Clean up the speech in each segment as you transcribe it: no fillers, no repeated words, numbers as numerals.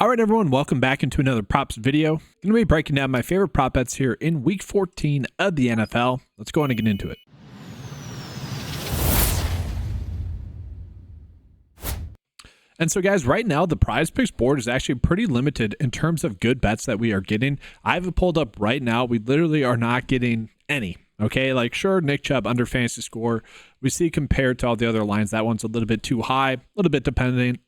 All right, everyone, welcome back into another props video. I'm going to be breaking down my favorite prop bets here in week 14 of the NFL. Let's go on and get into it. And so, guys, right now, the PrizePicks board is actually pretty limited in terms of good bets that we are getting. I have it pulled up right now. We literally are not getting any. Okay, like sure, Nick Chubb under fantasy score. We see compared to all the other lines, that one's a little bit too high, a little bit dependent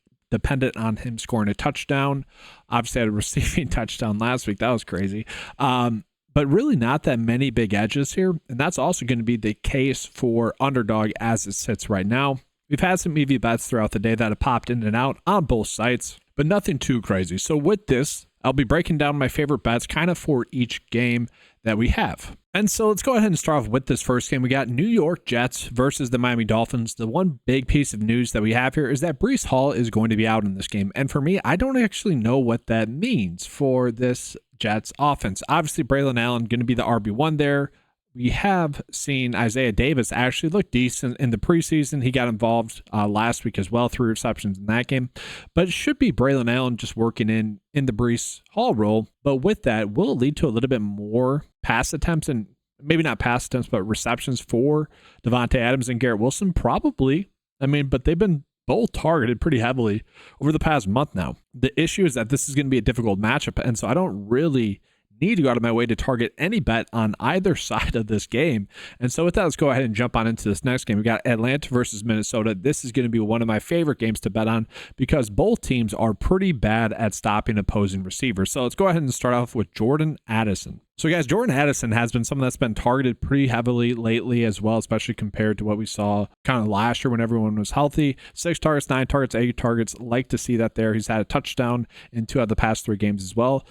on him scoring a touchdown. Obviously, I had a receiving touchdown last week. That was crazy. But really not that many big edges here. And that's also going to be the case for Underdog as it sits right now. We've had some EV bets throughout the day that have popped in and out on both sites, but nothing too crazy. So with this, I'll be breaking down my favorite bets kind of for each game that we have. And so let's go ahead and start off with this first game. We got New York Jets versus the Miami Dolphins. The one big piece of news that we have here is that Breece Hall is going to be out in this game. And for me, I don't actually know what that means for this Jets offense. Obviously, Braylon Allen going to be the RB1 there. We have seen Isaiah Davis actually look decent in the preseason. He got involved last week as well, 3 receptions in that game. But it should be Braylon Allen just working in the Breece Hall role. But with that, will it lead to a little bit more pass attempts and maybe not pass attempts, but receptions for Devontae Adams and Garrett Wilson? Probably. I mean, but they've been both targeted pretty heavily over the past month now. The issue is that this is going to be a difficult matchup, and so I don't really need to go out of my way to target any bet on either side of this game. And so with that, let's go ahead and jump on into this next game. We got Atlanta versus Minnesota. This is going to be one of my favorite games to bet on because both teams are pretty bad at stopping opposing receivers. So let's go ahead and start off with Jordan Addison. So guys, Jordan Addison has been someone that's been targeted pretty heavily lately as well, especially compared to what we saw kind of last year when everyone was healthy. 6 targets, 9 targets, 8 targets. Like to see that there. He's had a touchdown in 2 out of the past 3 games as well.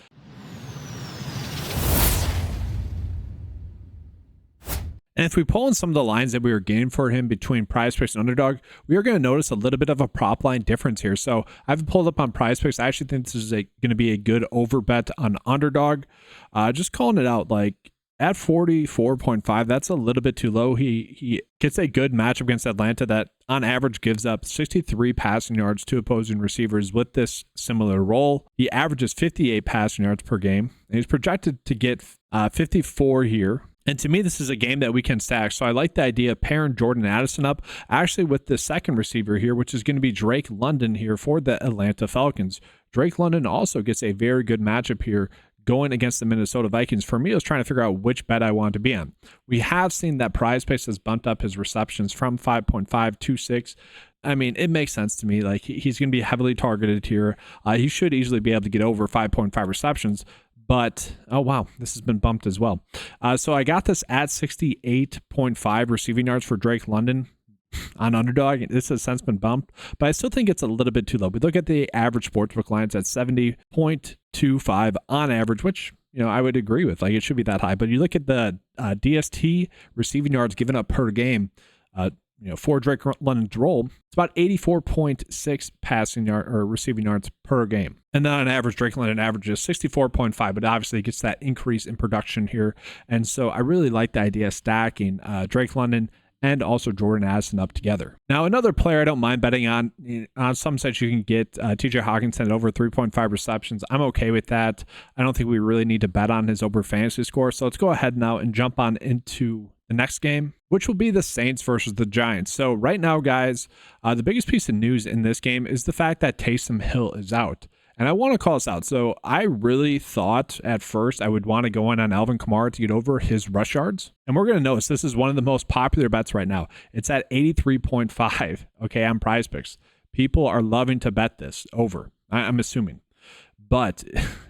And if we pull in some of the lines that we were getting for him between PrizePicks and Underdog, we are going to notice a little bit of a prop line difference here. So I've pulled up on PrizePicks. I actually think this is going to be a good over bet on Underdog. Just calling it out, like at 44.5, that's a little bit too low. He gets a good matchup against Atlanta that on average gives up 63 passing yards to opposing receivers with this similar role. He averages 58 passing yards per game, and he's projected to get 54 here. And to me, this is a game that we can stack. So I like the idea of pairing Jordan Addison up actually with the second receiver here, which is going to be Drake London here for the Atlanta Falcons. Drake London also gets a very good matchup here going against the Minnesota Vikings. For me, I was trying to figure out which bet I want to be on. We have seen that PrizePicks has bumped up his receptions from 5.5 to 6. I mean, it makes sense to me. Like he's going to be heavily targeted here. He should easily be able to get over 5.5 receptions. But, oh, wow, this has been bumped as well. So I got this at 68.5 receiving yards for Drake London on Underdog. This has since been bumped, but I still think it's a little bit too low. We look at the average sportsbook lines at 70.25 on average, which, you know, I would agree with. Like, it should be that high. But you look at the DST receiving yards given up per game, for Drake London's role, it's about 84.6 passing yard or receiving yards per game. And then on average, Drake London averages 64.5, but obviously gets that increase in production here. And so I really like the idea of stacking Drake London and also Jordan Addison up together. Now, another player I don't mind betting on some sites you can get TJ Hawkinson at over 3.5 receptions. I'm okay with that. I don't think we really need to bet on his over fantasy score. So let's go ahead now and jump on into the next game, which will be the Saints versus the Giants. So right now, guys, the biggest piece of news in this game is the fact that Taysom Hill is out. And I want to call this out. So I really thought at first I would want to go in on Alvin Kamara to get over his rush yards. And we're going to notice this is one of the most popular bets right now. It's at 83.5, okay, on PrizePicks. People are loving to bet this over, I'm assuming. But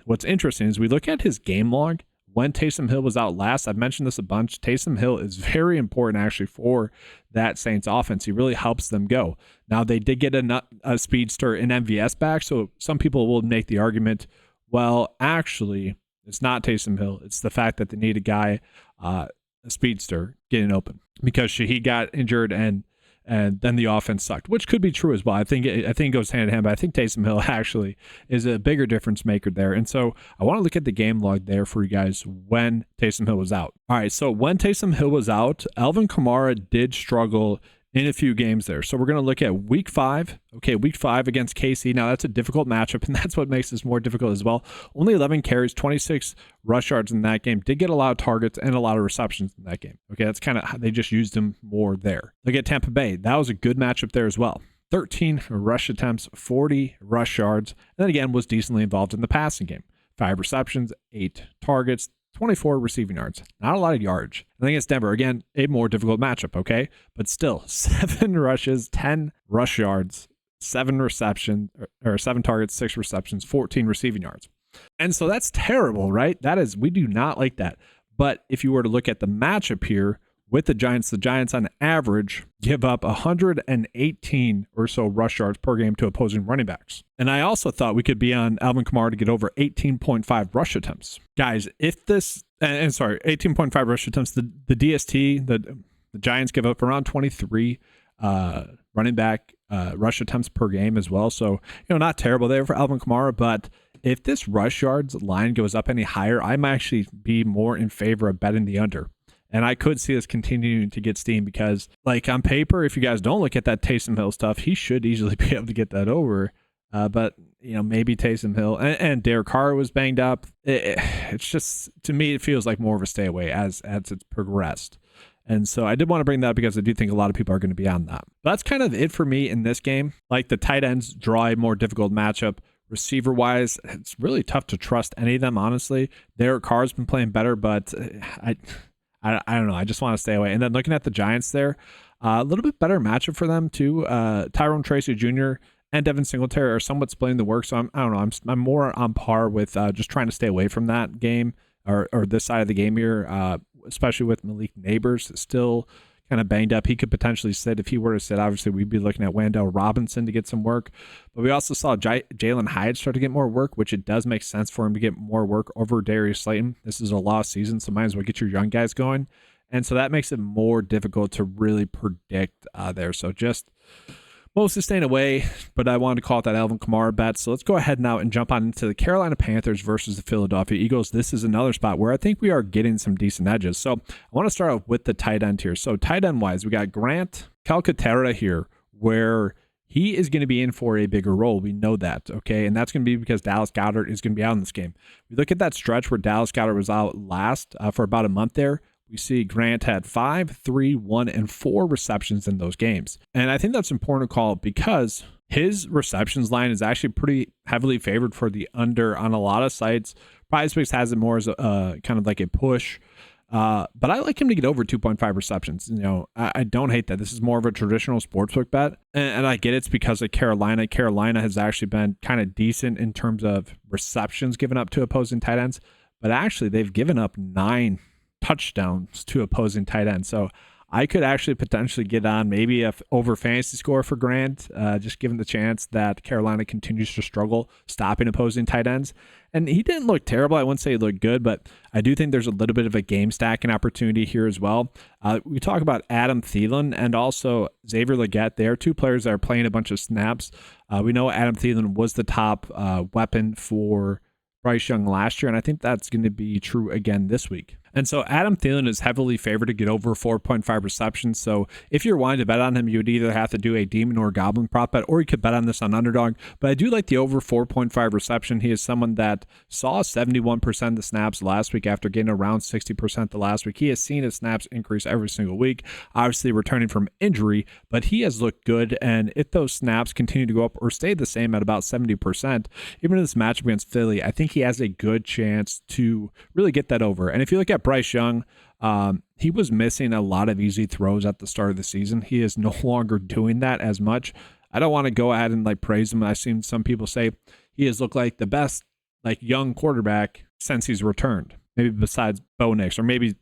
what's interesting is we look at his game log. When Taysom Hill was out last, I've mentioned this a bunch, Taysom Hill is very important actually for that Saints offense. He really helps them go. Now, they did get a speedster in MVS back, so some people will make the argument, well, actually, it's not Taysom Hill. It's the fact that they need a guy, a speedster, getting open because he got injured and then the offense sucked, which could be true as well. I think it goes hand in hand, but I think Taysom Hill actually is a bigger difference maker there. And so I want to look at the game log there for you guys when Taysom Hill was out. All right, so when Taysom Hill was out, Alvin Kamara did struggle in a few games there. So we're going to look at week 5. Okay, week 5 against KC. Now that's a difficult matchup, and that's what makes this more difficult as well. Only 11 carries, 26 rush yards in that game. Did get a lot of targets and a lot of receptions in that game. Okay, that's kind of how they just used him more there. Look at Tampa Bay. That was a good matchup there as well. 13 rush attempts, 40 rush yards, and then again was decently involved in the passing game. 5 receptions, 8 targets, 24 receiving yards. Not a lot of yards. I think it's Denver. Again, a more difficult matchup, okay? But still, 7 rushes, 10 rush yards, 7 receptions, or 7 targets, 6 receptions, 14 receiving yards. And so that's terrible, right? We do not like that. But if you were to look at the matchup here with the Giants on average give up 118 or so rush yards per game to opposing running backs. And I also thought we could be on Alvin Kamara to get over 18.5 rush attempts. Guys, if this, and sorry, 18.5 rush attempts, the DST, the Giants give up around 23 running back rush attempts per game as well. So, not terrible there for Alvin Kamara, but if this rush yards line goes up any higher, I might actually be more in favor of betting the under. And I could see us continuing to get steam because, like, on paper, if you guys don't look at that Taysom Hill stuff, he should easily be able to get that over. But, maybe Taysom Hill and Derek Carr was banged up. It's just, to me, it feels like more of a stay away as it's progressed. And so I did want to bring that up because I do think a lot of people are going to be on that. But that's kind of it for me in this game. Like, the tight ends draw a more difficult matchup. Receiver-wise, it's really tough to trust any of them, honestly. Derek Carr's been playing better, but I don't know. I just want to stay away. And then looking at the Giants there, a little bit better matchup for them too. Tyrone Tracy Jr. and Devin Singletary are somewhat splitting the work. So I don't know. I'm more on par with just trying to stay away from that game or this side of the game here, especially with Malik Neighbors still kind of banged up. He could potentially sit. If he were to sit, obviously we'd be looking at Wandale Robinson to get some work. But we also saw Jalen Hyatt start to get more work, which it does make sense for him to get more work over Darius Slayton. This is a lost season, so might as well get your young guys going. And so that makes it more difficult to really predict there. So just mostly staying away, but I wanted to call it that Alvin Kamara bet. So let's go ahead now and jump on into the Carolina Panthers versus the Philadelphia Eagles. This is another spot where I think we are getting some decent edges. So I want to start off with the tight end here. So tight end wise, we got Grant Calcaterra here, where he is going to be in for a bigger role. We know that, okay? And that's going to be because Dallas Goedert is going to be out in this game. We look at that stretch where Dallas Goedert was out last for about a month there. We see Grant had 5, 3, 1, and 4 receptions in those games. And I think that's important to call because his receptions line is actually pretty heavily favored for the under on a lot of sites. PrizePicks has it more as a kind of like a push. But I like him to get over 2.5 receptions. I don't hate that. This is more of a traditional sportsbook bet. And I get it's because of Carolina. Carolina has actually been kind of decent in terms of receptions given up to opposing tight ends. But actually, they've given up 9 touchdowns to opposing tight ends. So I could actually potentially get on maybe a over fantasy score for Grant, just given the chance that Carolina continues to struggle stopping opposing tight ends. And he didn't look terrible. I wouldn't say he looked good, but I do think there's a little bit of a game stacking opportunity here as well. We talk about Adam Thielen and also Xavier Legette. They are 2 players that are playing a bunch of snaps. We know Adam Thielen was the top weapon for Bryce Young last year, and I think that's going to be true again this week. And so Adam Thielen is heavily favored to get over 4.5 receptions. So if you're wanting to bet on him, you would either have to do a demon or goblin prop bet, or you could bet on this on underdog. But I do like the over 4.5 reception. He is someone that saw 71% of the snaps last week after getting around 60% the last week. He has seen his snaps increase every single week, obviously returning from injury, but he has looked good. And if those snaps continue to go up or stay the same at about 70%, even in this matchup against Philly, I think he has a good chance to really get that over. And if you look at Bryce Young, he was missing a lot of easy throws at the start of the season. He is no longer doing that as much. I don't want to go ahead and praise him. I've seen some people say he has looked like the best young quarterback since he's returned. Maybe besides Bo Nix, or maybe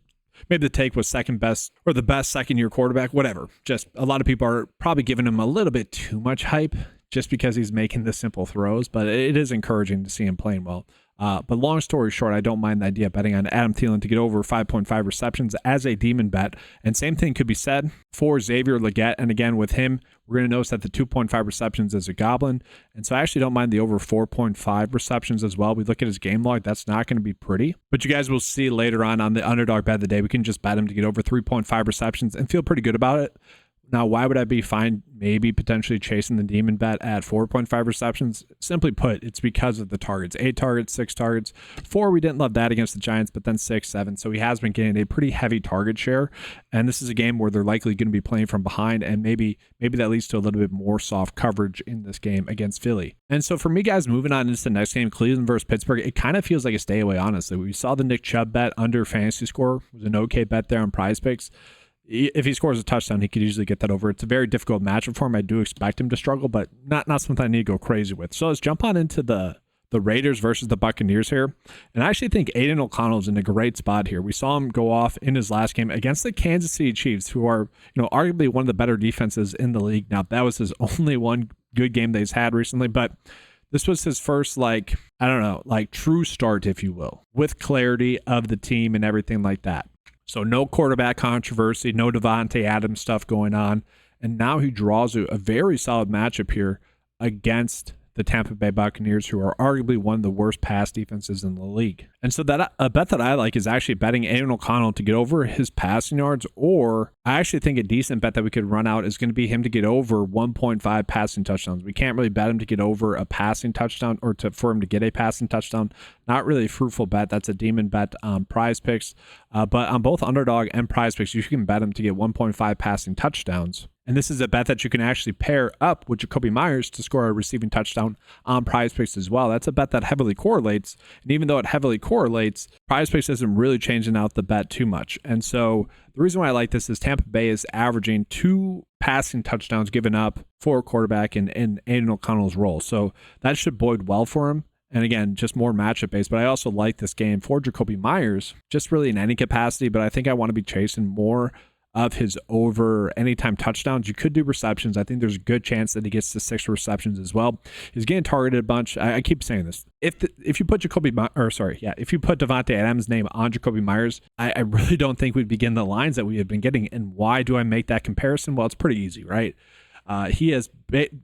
the take was second best or the best second-year quarterback, whatever. Just a lot of people are probably giving him a little bit too much hype just because he's making the simple throws, but it is encouraging to see him playing well. But long story short, I don't mind the idea of betting on Adam Thielen to get over 5.5 receptions as a demon bet. And same thing could be said for Xavier Legette. And again, with him, we're going to notice that the 2.5 receptions is a goblin. And so I actually don't mind the over 4.5 receptions as well. We look at his game log. That's not going to be pretty. But you guys will see later on the underdog bet of the day, we can just bet him to get over 3.5 receptions and feel pretty good about it. Now, why would I be fine maybe potentially chasing the demon bet at 4.5 receptions? Simply put, it's because of the targets. 8 targets, 6 targets. 4, we didn't love that against the Giants, but then 6, 7. So he has been getting a pretty heavy target share. And this is a game where they're likely going to be playing from behind, and maybe that leads to a little bit more soft coverage in this game against Philly. And so for me, guys, moving on into the next game, Cleveland versus Pittsburgh, it kind of feels like a stay away, honestly. We saw the Nick Chubb bet under fantasy score. It was an okay bet there on PrizePicks. If he scores a touchdown, he could usually get that over. It's a very difficult matchup for him. I do expect him to struggle, but not something I need to go crazy with. So let's jump on into the Raiders versus the Buccaneers here. And I actually think Aiden O'Connell is in a great spot here. We saw him go off in his last game against the Kansas City Chiefs, who are, arguably one of the better defenses in the league. Now, that was his only one good game that he's had recently, but this was his first, true start, if you will, with clarity of the team and everything like that. So no quarterback controversy, no Devontae Adams stuff going on. And now he draws a very solid matchup here against the Tampa Bay Buccaneers, who are arguably one of the worst pass defenses in the league. And so that a bet that I like is actually betting Aiden O'Connell to get over his passing yards, or I actually think a decent bet that we could run out is going to be him to get over 1.5 passing touchdowns. We can't really bet him to get over a passing touchdown or for him to get a passing touchdown. Not really a fruitful bet. That's a demon bet on PrizePicks. But on both Underdog and PrizePicks, you can bet him to get 1.5 passing touchdowns. And this is a bet that you can actually pair up with Jacoby Myers to score a receiving touchdown on PrizePicks as well. That's a bet that heavily correlates. And even though it heavily correlates, PrizePicks isn't really changing out the bet too much. And so the reason why I like this is Tampa Bay is averaging 2 passing touchdowns given up for a quarterback in Aiden O'Connell's role. So that should bode well for him. And again, just more matchup based. But I also like this game for Jacoby Myers, just really in any capacity. But I think I want to be chasing more of his over anytime touchdowns. You could do receptions. I think there's a good chance that he gets to 6 receptions as well. He's getting targeted a bunch. I keep saying this. If you put if you put Devontae Adams' name on Jacoby Myers, I really don't think we'd be getting the lines that we have been getting. And why do I make that comparison? Well, it's pretty easy, right? He has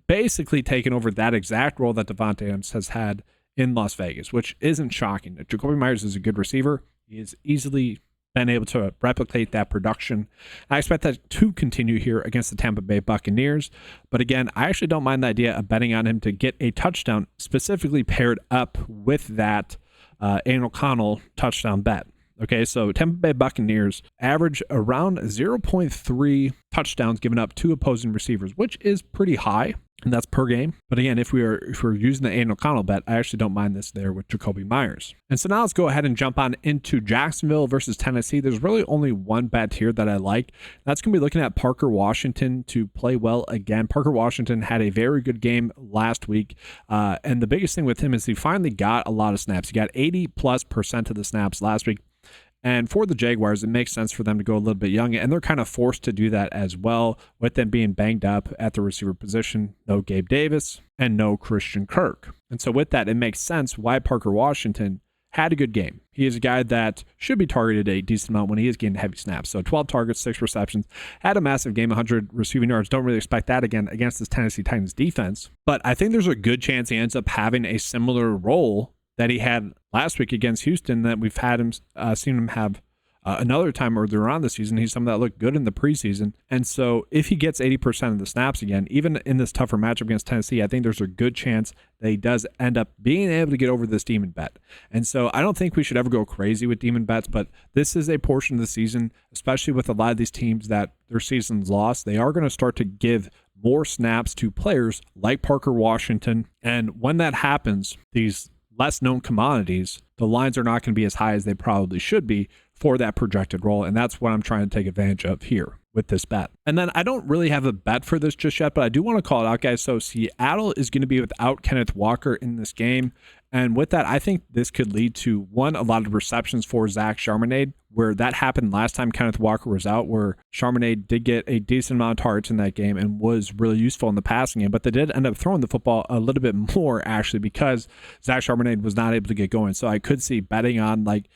basically taken over that exact role that Devontae Adams has had in Las Vegas, which isn't shocking. Jacoby Myers is a good receiver. He is easily been able to replicate that production. I expect that to continue here against the Tampa Bay Buccaneers. But again, I actually don't mind the idea of betting on him to get a touchdown, specifically paired up with that Aiden O'Connell touchdown bet. Okay, so Tampa Bay Buccaneers average around 0.3 touchdowns given up to opposing receivers, which is pretty high, and that's per game. But again, if we're using the Aiden O'Connell bet, I actually don't mind this there with Jacoby Myers. And so now let's go ahead and jump on into Jacksonville versus Tennessee. There's really only one bet here that I like. That's going to be looking at Parker Washington to play well again. Parker Washington had a very good game last week. And the biggest thing with him is he finally got a lot of snaps. He got 80+% of the snaps last week. And for the Jaguars, it makes sense for them to go a little bit young, and they're kind of forced to do that as well, with them being banged up at the receiver position. No Gabe Davis and no Christian Kirk. And so with that, it makes sense why Parker Washington had a good game. He is a guy that should be targeted a decent amount when he is getting heavy snaps. So 12 targets, 6 receptions, had a massive game, 100 receiving yards. Don't really expect that again against this Tennessee Titans defense. But I think there's a good chance he ends up having a similar role that he had last week against Houston, that we've had him seen him have another time earlier on this season. He's someone that looked good in the preseason. And so if he gets 80% of the snaps again, even in this tougher matchup against Tennessee, I think there's a good chance that he does end up being able to get over this demon bet. And so I don't think we should ever go crazy with demon bets, but this is a portion of the season, especially with a lot of these teams that their season's lost. They are going to start to give more snaps to players like Parker Washington. And when that happens, these less known commodities, the lines are not going to be as high as they probably should be for that projected role. And that's what I'm trying to take advantage of here with this bet. And then I don't really have a bet for this just yet, but I do want to call it out, guys. So Seattle is going to be without Kenneth Walker in this game. And with that, I think this could lead to, one, a lot of receptions for Zach Charbonnet, where that happened last time Kenneth Walker was out, where Charbonnet did get a decent amount of targets in that game and was really useful in the passing game. But they did end up throwing the football a little bit more, actually, because Zach Charbonnet was not able to get going. So I could see betting on like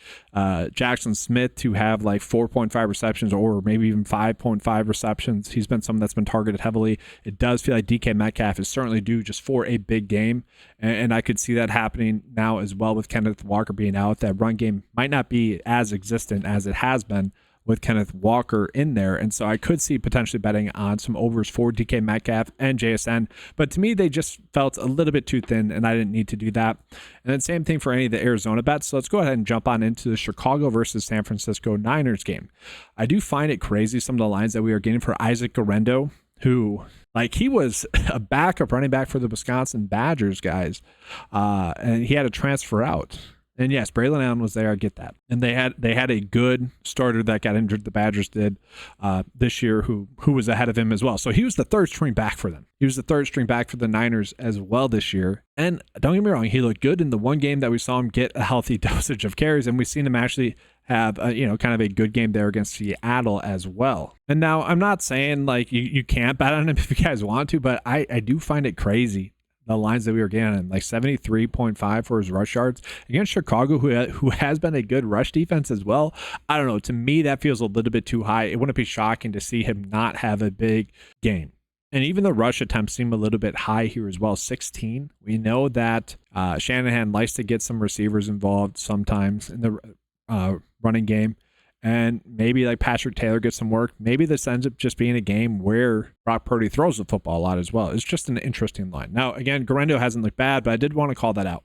Jackson Smith to have like 4.5 receptions or maybe even 5.5 receptions. He's been someone that's been targeted heavily. It does feel like DK Metcalf is certainly due just for a big game. And I could see that happening now as well with Kenneth Walker being out. That run game might not be as existent as it has been with Kenneth Walker in there. And so I could see potentially betting on some overs for DK Metcalf and JSN. But to me, they just felt a little bit too thin, and I didn't need to do that. And then same thing for any of the Arizona bets. So let's go ahead and jump on into the Chicago versus San Francisco Niners game. I do find it crazy some of the lines that we are getting for Isaac Guerendo, who, like, he was a backup running back for the Wisconsin Badgers, guys. And he had to transfer out. And yes, Braylon Allen was there. I get that. And they had a good starter that got injured. The Badgers did this year, who was ahead of him as well. So he was the third string back for them. He was the third string back for the Niners as well this year. And don't get me wrong, he looked good in the one game that we saw him get a healthy dosage of carries, and we've seen him actually have kind of a good game there against Seattle as well. And now I'm not saying like you can't bet on him if you guys want to, but I do find it crazy, the lines that we were getting, like 73.5 for his rush yards against Chicago, who has been a good rush defense as well. I don't know. To me, that feels a little bit too high. It wouldn't be shocking to see him not have a big game. And even the rush attempts seem a little bit high here as well, 16. We know that Shanahan likes to get some receivers involved sometimes in the running game. And maybe like Patrick Taylor gets some work. Maybe this ends up just being a game where Brock Purdy throws the football a lot as well. It's just an interesting line. Now, again, Guerendo hasn't looked bad, but I did want to call that out.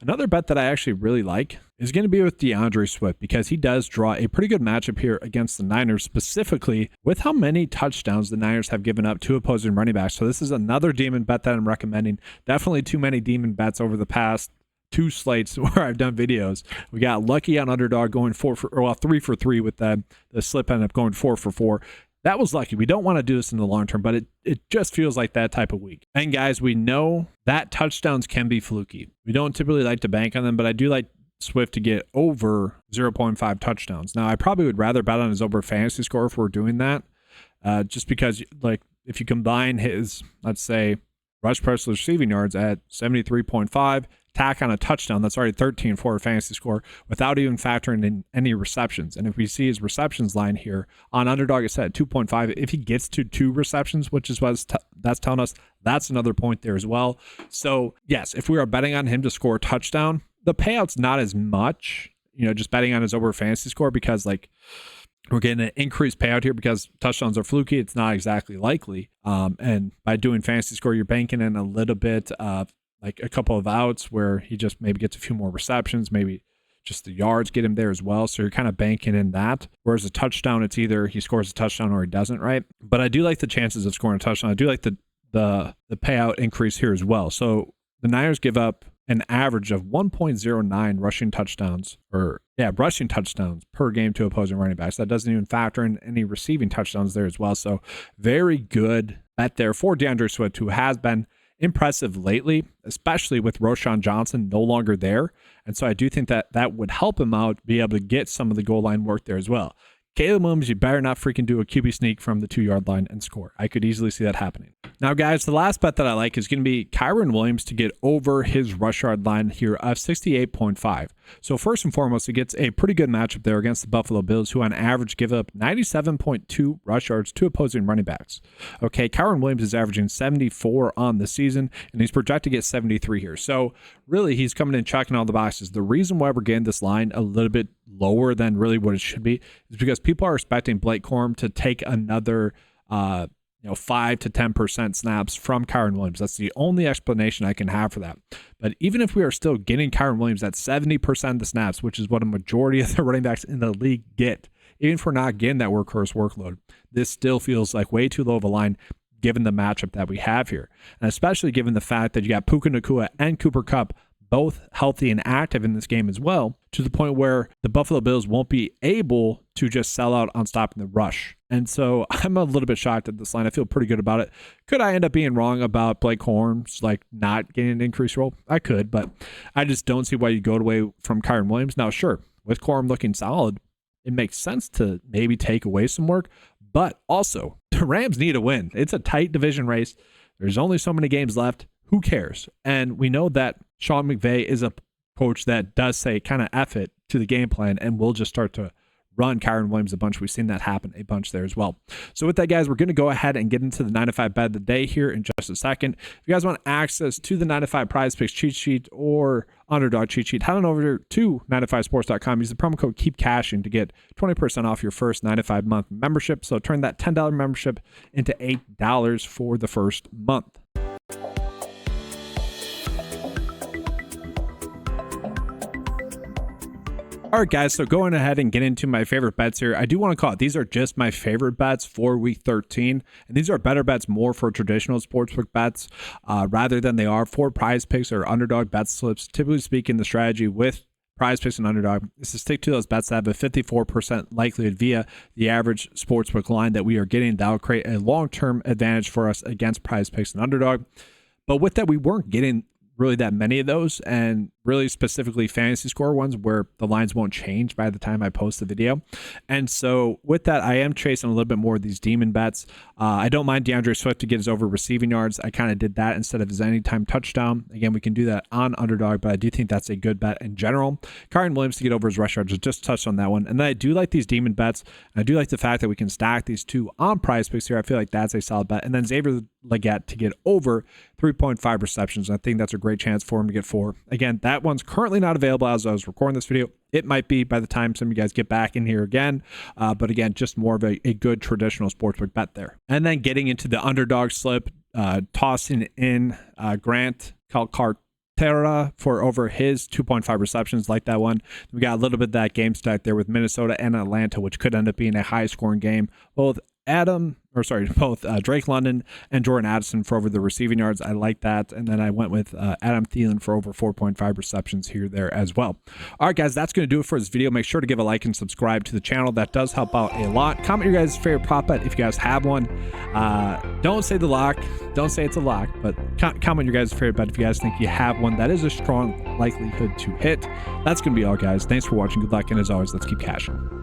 Another bet that I actually really like is going to be with DeAndre Swift, because he does draw a pretty good matchup here against the Niners, specifically with how many touchdowns the Niners have given up to opposing running backs. So this is another demon bet that I'm recommending. Definitely too many demon bets over the past two slates where I've done videos. We got lucky on underdog going 3 for 3 with the slip ended up going 4 for 4. That was lucky. We don't want to do this in the long term, but it just feels like that type of week. And guys, we know that touchdowns can be fluky. We don't typically like to bank on them, but I do like Swift to get over 0.5 touchdowns. Now, I probably would rather bet on his over fantasy score if we're doing that, just because, like, if you combine his, let's say, rush plus receiving yards at 73.5, tack on a touchdown, that's already 13 for a fantasy score without even factoring in any receptions. And if we see his receptions line here on underdog, it's set at 2.5. If he gets to 2 receptions, which is what that's telling us, that's another point there as well. So yes, if we are betting on him to score a touchdown, the payout's not as much, just betting on his over fantasy score, because like we're getting an increased payout here because touchdowns are fluky. It's not exactly likely. And by doing fantasy score, you're banking in a little bit of like a couple of outs where he just maybe gets a few more receptions, maybe just the yards get him there as well. So you're kind of banking in that. Whereas a touchdown, it's either he scores a touchdown or he doesn't, right? But I do like the chances of scoring a touchdown. I do like the payout increase here as well. So the Niners give up an average of 1.09 rushing touchdowns per game to opposing running backs. That doesn't even factor in any receiving touchdowns there as well. So very good bet there for DeAndre Swift, who has been impressive lately, especially with Roschon Johnson no longer there. And so I do think that would help him out, be able to get some of the goal line work there as well. Caleb Williams, you better not freaking do a QB sneak from the 2-yard line and score. I could easily see that happening. Now, guys, the last bet that I like is going to be Kyren Williams to get over his rush yard line here of 68.5. So first and foremost, he gets a pretty good matchup there against the Buffalo Bills, who on average give up 97.2 rush yards to opposing running backs. Okay, Kyren Williams is averaging 74 on the season, and he's projected to get 73 here. So really, he's coming in checking all the boxes. The reason why we're getting this line a little bit lower than really what it should be is because people are expecting Blake Corum to take another 5 to 10% snaps from Kyren Williams. That's the only explanation I can have for that. But even if we are still getting Kyren Williams at 70% of the snaps, which is what a majority of the running backs in the league get, even if we're not getting that workhorse workload, this still feels like way too low of a line given the matchup that we have here. And especially given the fact that you got Puka Nacua and Cooper Kupp both healthy and active in this game as well, to the point where the Buffalo Bills won't be able to just sell out on stopping the rush. And so I'm a little bit shocked at this line. I feel pretty good about it. Could I end up being wrong about Blake Corum's not getting an increased role? I could, but I just don't see why you go away from Kyren Williams. Now, sure, with Corum looking solid, it makes sense to maybe take away some work, but also the Rams need a win. It's a tight division race. There's only so many games left. Who cares? And we know that Sean McVay is a coach that does say kind of F it to the game plan and will just start to run Kyron Williams a bunch. We've seen that happen a bunch there as well. So with that, guys, we're going to go ahead and get into the 9-to-5 bet of the day here in just a second. If you guys want access to the 9-to-5 prize picks cheat sheet or underdog cheat sheet, head on over to 9to5sports.com. Use the promo code KEEPCASHING to get 20% off your first 9-to-5 month membership. So turn that $10 membership into $8 for the first month. All right, guys, so going ahead and getting into my favorite bets here, I do want to call it, these are just my favorite bets for week 13, and these are better bets more for traditional sportsbook bets rather than they are for prize picks or underdog bet slips. Typically speaking, the strategy with prize picks and underdog is to stick to those bets that have a 54% likelihood via the average sportsbook line that we are getting. That will create a long-term advantage for us against prize picks and underdog. But with that, we weren't getting really that many of those, and really specifically fantasy score ones where the lines won't change by the time I post the video. And so with that, I am chasing a little bit more of these demon bets. I don't mind DeAndre Swift to get his over receiving yards. I kind of did that instead of his anytime touchdown. Again, we can do that on underdog, but I do think that's a good bet in general. Kyron Williams to get over his rush yards, just touched on that one. And then I do like these demon bets. I do like the fact that we can stack these two on prize picks here. I feel like that's a solid bet. And then Xavier Legette to get over 3.5 receptions. I think that's a great chance for him to get 4. Again, that one's currently not available as I was recording this video. It might be by the time some of you guys get back in here again. But again, just more of a good traditional sportsbook bet there. And then getting into the underdog slip, tossing in Grant Calcaterra for over his 2.5 receptions, like that one. We got a little bit of that game stack there with Minnesota and Atlanta, which could end up being a high scoring game. Both Drake London and Jordan Addison for over the receiving yards. I like that. And then I went with Adam Thielen for over 4.5 receptions there as well. All right, guys, that's going to do it for this video. Make sure to give a like and subscribe to the channel. That does help out a lot. Comment your guys' favorite prop bet if you guys have one. Don't say the lock. Don't say it's a lock, but comment your guys' favorite bet if you guys think you have one that is a strong likelihood to hit. That's going to be all, guys. Thanks for watching. Good luck. And as always, let's keep cashing.